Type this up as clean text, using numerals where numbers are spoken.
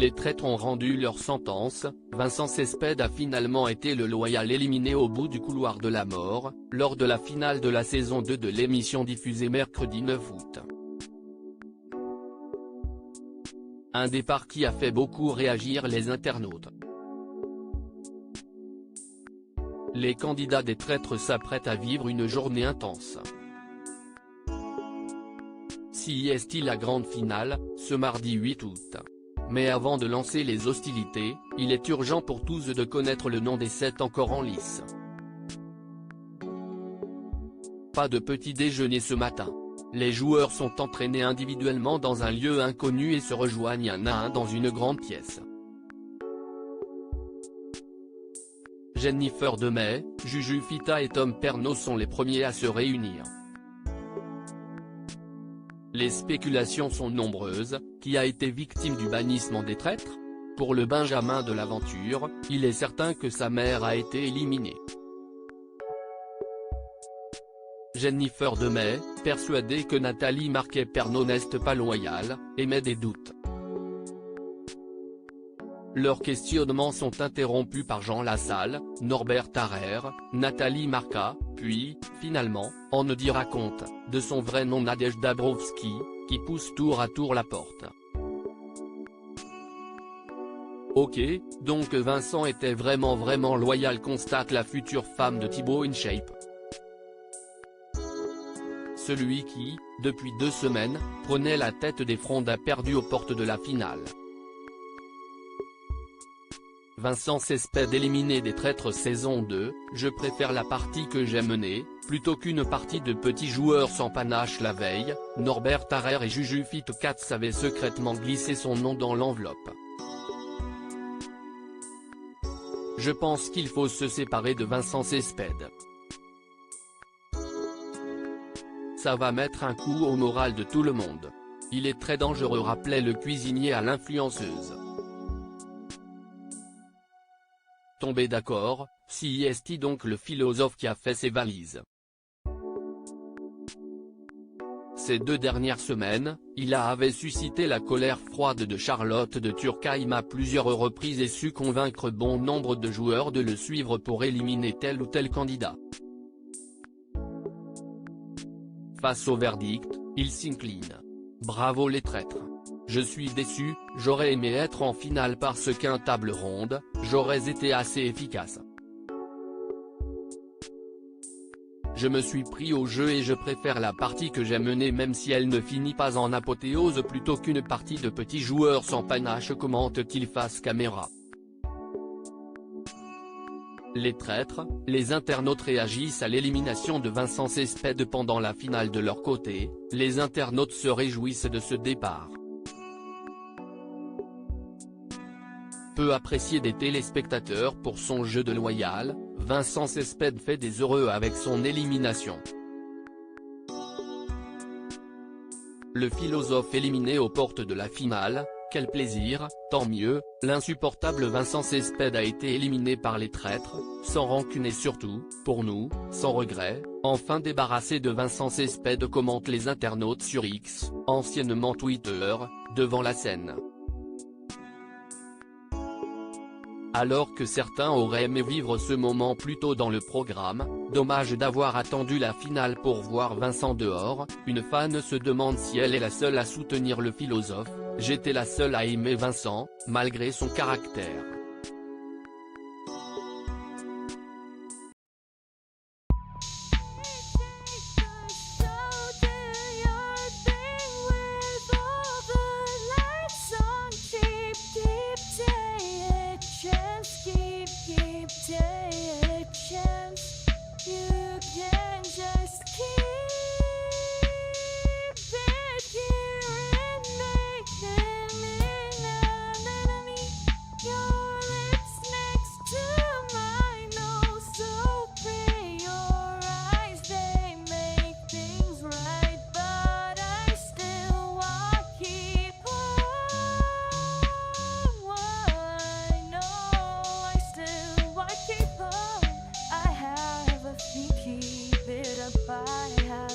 Les traîtres ont rendu leur sentence, Vincent Cespedes a finalement été le loyal éliminé au bout du couloir de la mort, lors de la finale de la saison 2 de l'émission diffusée mercredi 9 août. Un départ qui a fait beaucoup réagir les internautes. Les candidats des traîtres s'apprêtent à vivre une journée intense. CIST la grande finale, ce mardi 8 août. Mais avant de lancer les hostilités, il est urgent pour tous de connaître le nom des 7 encore en lice. Pas de petit déjeuner ce matin. Les joueurs sont entraînés individuellement dans un lieu inconnu et se rejoignent un à un dans une grande pièce. Jennifer Demey, Juju Fita et Tom Pernaut sont les premiers à se réunir. Les spéculations sont nombreuses. Qui a été victime du bannissement des traîtres? Pour le Benjamin de l'aventure, il est certain que sa mère a été éliminée. Jennifer Demey, persuadée que Nathalie Marquet-Pernaut n'est pas loyale, émet des doutes. Leurs questionnements sont interrompus par Jean Lassalle, Norbert Tarrer, Nathalie Marca, puis, finalement, on ne dira compte, de son vrai nom Nadège Dabrowski, qui pousse tour à tour la porte. Ok, donc Vincent était vraiment loyal, constate la future femme de Thibaut InShape. Celui qui, depuis 2 semaines, prenait la tête des frondes a perdu aux portes de la finale. Vincent Cespedes éliminé des traîtres saison 2, je préfère la partie que j'ai menée, plutôt qu'une partie de petits joueurs sans panache la veille, Norbert Tarrer et Juju Fita avaient secrètement glissé son nom dans l'enveloppe. Je pense qu'il faut se séparer de Vincent Cespedes. Ça va mettre un coup au moral de tout le monde. Il est très dangereux, rappelait le cuisinier à l'influenceuse. Tombé d'accord, CIST donc le philosophe qui a fait ses valises. Ces 2 dernières semaines, il avait suscité la colère froide de Charlotte de Turckheim à plusieurs reprises et su convaincre bon nombre de joueurs de le suivre pour éliminer tel ou tel candidat. Face au verdict, il s'incline. Bravo les traîtres. Je suis déçu, j'aurais aimé être en finale parce qu'un table ronde, j'aurais été assez efficace. Je me suis pris au jeu et je préfère la partie que j'ai menée même si elle ne finit pas en apothéose plutôt qu'une partie de petits joueurs sans panache, commente-t-il face caméra. Les traîtres, les internautes réagissent à l'élimination de Vincent Cespedes pendant la finale de leur côté, les internautes se réjouissent de ce départ. Peu apprécié des téléspectateurs pour son jeu de loyal, Vincent Cespedes fait des heureux avec son élimination. Le philosophe éliminé aux portes de la finale, quel plaisir, tant mieux, l'insupportable Vincent Cespedes a été éliminé par les traîtres, sans rancune et surtout, pour nous, sans regret, enfin débarrassé de Vincent Cespedes, commentent les internautes sur X, anciennement Twitter, devant la scène. Alors que certains auraient aimé vivre ce moment plus tôt dans le programme, dommage d'avoir attendu la finale pour voir Vincent dehors, une fan se demande si elle est la seule à soutenir le philosophe. J'étais la seule à aimer Vincent, malgré son caractère. Keep it up, I have